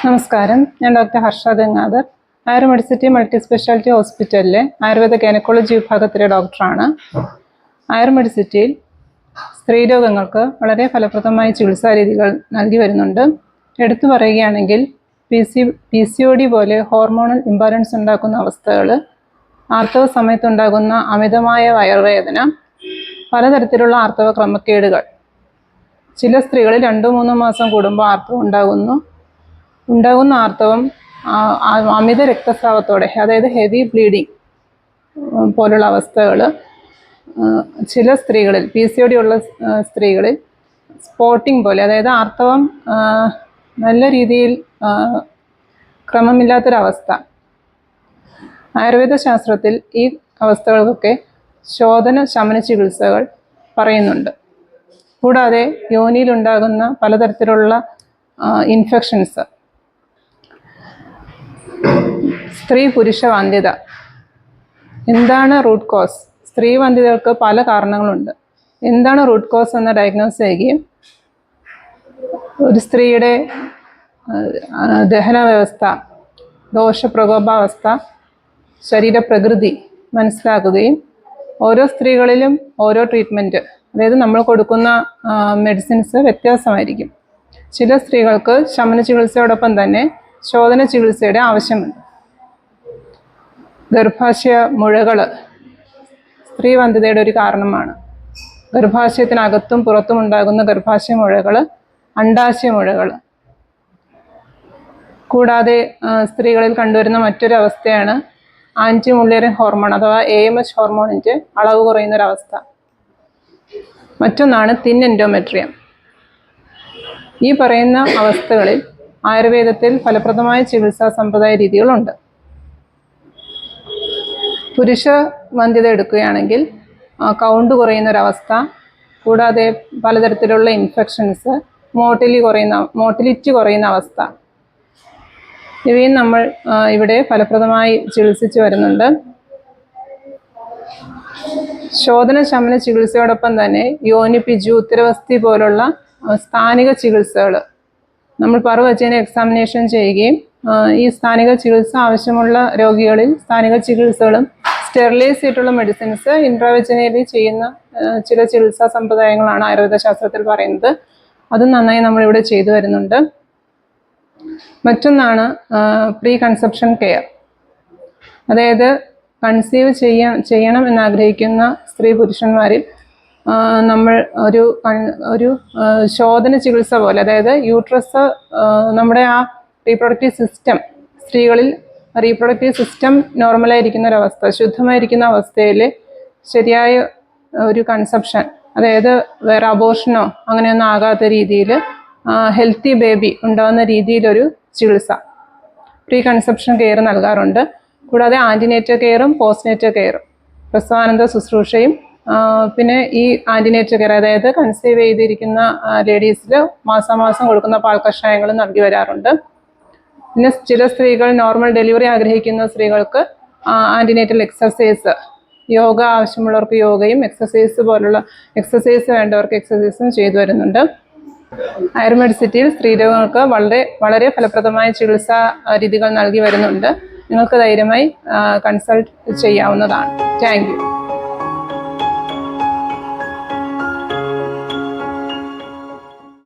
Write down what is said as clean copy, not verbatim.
നമസ്കാരം, ഞാൻ ഡോക്ടർ ഹർഷ ഗംഗാധർ. ആയുർ Medicity multi speciality ഹോസ്പിറ്റലിലെ ആയുർവേദ ഗൈനക്കോളജി വിഭാഗത്തിലെ ഡോക്ടറാണ്. ആയുർ മെഡിസിറ്റിയിൽ സ്ത്രീരോഗങ്ങൾക്ക് വളരെ ഫലപ്രദമായ ചികിത്സാ രീതികൾ നൽകി വരുന്നുണ്ട്. എടുത്തു പറയുകയാണെങ്കിൽ PCOD പോലെ ഹോർമോണൽ ഇംബാലൻസ് ഉണ്ടാക്കുന്ന അവസ്ഥകൾ, ആർത്തവ സമയത്തുണ്ടാകുന്ന അമിതമായ വയറുവേദന, പലതരത്തിലുള്ള ആർത്തവ ക്രമക്കേടുകൾ, ചില സ്ത്രീകളിൽ 2-3 മാസം കൂടുമ്പോൾ ആർത്തവം ഉണ്ടാകുന്ന ആർത്തവം അമിത രക്തസ്രാവത്തോടെ, അതായത് ഹെവി ബ്ലീഡിങ് പോലുള്ള അവസ്ഥകൾ, ചില സ്ത്രീകളിൽ PCOD ഉള്ള സ്ത്രീകളിൽ സ്പോട്ടിങ് പോലെ, അതായത് ആർത്തവം നല്ല രീതിയിൽ ക്രമമില്ലാത്തൊരവസ്ഥ. ആയുർവേദ ശാസ്ത്രത്തിൽ ഈ അവസ്ഥകൾക്കൊക്കെ ശോധന ശമന ചികിത്സകൾ പറയുന്നുണ്ട്. കൂടാതെ യോനിയിലുണ്ടാകുന്ന പലതരത്തിലുള്ള ഇൻഫെക്ഷൻസ്, സ്ത്രീ പുരുഷ വന്ധ്യത, എന്താണ് റൂട്ട് കോസ്? സ്ത്രീ വന്ധ്യതകൾക്ക് പല കാരണങ്ങളുണ്ട്. എന്താണ് റൂട്ട് കോസ് എന്ന് ഡയഗ്നോസ് ചെയ്യുകയും ഒരു സ്ത്രീയുടെ ദഹന വ്യവസ്ഥ, ദോഷപ്രകോപാവസ്ഥ, ശരീരപ്രകൃതി മനസ്സിലാക്കുകയും ഓരോ സ്ത്രീകളിലും ഓരോ ട്രീറ്റ്മെൻറ്റ്, അതായത് നമ്മൾ കൊടുക്കുന്ന മെഡിസിൻസ് വ്യത്യാസമായിരിക്കും. ചില സ്ത്രീകൾക്ക് ശമന ചികിത്സയോടൊപ്പം തന്നെ ശോധന ചികിത്സയുടെ ആവശ്യമുണ്ട്. ഗർഭാശയ മുഴകൾ സ്ത്രീ വന്ധ്യതയുടെ ഒരു കാരണമാണ്. ഗർഭാശയത്തിനകത്തും പുറത്തും ഉണ്ടാകുന്ന ഗർഭാശയ മുഴകൾ, അണ്ഡാശയ മുഴകൾ. കൂടാതെ സ്ത്രീകളിൽ കണ്ടുവരുന്ന മറ്റൊരു അവസ്ഥയാണ് ആൻറ്റി മുള്ളേറിയൻ ഹോർമോൺ അഥവാ AMH ഹോർമോണിൻ്റെ അളവ് കുറയുന്നൊരവസ്ഥ. മറ്റൊന്നാണ് തിൻ എൻഡോമെട്രിയം. ഈ പറയുന്ന അവസ്ഥകളിൽ ആയുർവേദത്തിൽ ഫലപ്രദമായ ചികിത്സാ സമ്പ്രദായ രീതികളുണ്ട്. പുരുഷ വന്ധ്യത എടുക്കുകയാണെങ്കിൽ കൗണ്ട് കുറയുന്നൊരവസ്ഥ, കൂടാതെ പലതരത്തിലുള്ള ഇൻഫെക്ഷൻസ്, മോട്ടിലിറ്റി കുറയുന്ന അവസ്ഥ, ഇവയും നമ്മൾ ഇവിടെ ഫലപ്രദമായി ചികിത്സിച്ച് വരുന്നുണ്ട്. ശോധന ശമന ചികിത്സയോടൊപ്പം തന്നെ യോനി, പിജു, ഉത്തരവസ്തി പോലുള്ള സ്ഥാനിക ചികിത്സകൾ നമ്മൾ പറുവച്ചതിനെ എക്സാമിനേഷൻ ചെയ്യുകയും ഈ സ്ഥാനിക ചികിത്സ ആവശ്യമുള്ള രോഗികളിൽ സ്ഥാനിക ചികിത്സകളും സ്റ്റെറിലൈസ് ചെയ്തിട്ടുള്ള മെഡിസിൻസ് ഇൻട്രാവെജനലി ചെയ്യുന്ന ചില ചികിത്സാ സമ്പ്രദായങ്ങളാണ് ആയുർവേദ ശാസ്ത്രത്തിൽ പറയുന്നത്. അതും നന്നായി നമ്മളിവിടെ ചെയ്തു വരുന്നുണ്ട്. മറ്റൊന്നാണ് പ്രീ കൺസെപ്ഷൻ കെയർ. അതായത് കൺസീവ് ചെയ്യണം എന്നാഗ്രഹിക്കുന്ന സ്ത്രീ പുരുഷന്മാരിൽ നമ്മൾ ഒരു ശോധന ചികിത്സ പോലെ, അതായത് യൂട്രസ്, നമ്മുടെ ആ റീപ്രൊഡക്റ്റീവ് സിസ്റ്റം, സ്ത്രീകളിൽ റീപ്രൊഡക്റ്റീവ് സിസ്റ്റം നോർമലായിരിക്കുന്ന ഒരവസ്ഥ, ശുദ്ധമായിരിക്കുന്ന അവസ്ഥയിൽ ശരിയായ ഒരു കൺസെപ്ഷൻ, അതായത് വേറെ അബോർഷനോ അങ്ങനെയൊന്നും ആകാത്ത രീതിയിൽ ഹെൽത്തി ബേബി ഉണ്ടാകുന്ന രീതിയിലൊരു ചികിത്സ, പ്രീ കൺസെപ്ഷൻ കെയർ നൽകാറുണ്ട്. കൂടാതെ ആൻറ്റിനേറ്റൽ കെയറും പോസ്റ്റ്നേറ്റൽ കെയറും, പ്രസവാനന്തര ശുശ്രൂഷയും, പിന്നെ ഈ ആൻറ്റിനേറ്റൽ കെയർ, അതായത് കൺസീവ് ചെയ്തിരിക്കുന്ന ലേഡീസിൽ മാസാമാസം കൊടുക്കുന്ന പാൽ കഷായങ്ങളും നൽകി വരാറുണ്ട്. പിന്നെ ചില സ്ത്രീകൾ നോർമൽ ഡെലിവറി ആഗ്രഹിക്കുന്ന സ്ത്രീകൾക്ക് ആൻറ്റിനേറ്റൽ എക്സർസൈസ്, യോഗ ആവശ്യമുള്ളവർക്ക് യോഗയും, എക്സർസൈസ് വേണ്ടവർക്ക് എക്സർസൈസും ചെയ്തു വരുന്നുണ്ട്. ആയുർ മെഡിസിറ്റിയിൽ സ്ത്രീരോഗങ്ങൾക്ക് വളരെ ഫലപ്രദമായ ചികിത്സാ രീതികൾ നൽകി വരുന്നുണ്ട്. നിങ്ങൾക്ക് ധൈര്യമായി കൺസൾട്ട് ചെയ്യാവുന്നതാണ്. Thank you.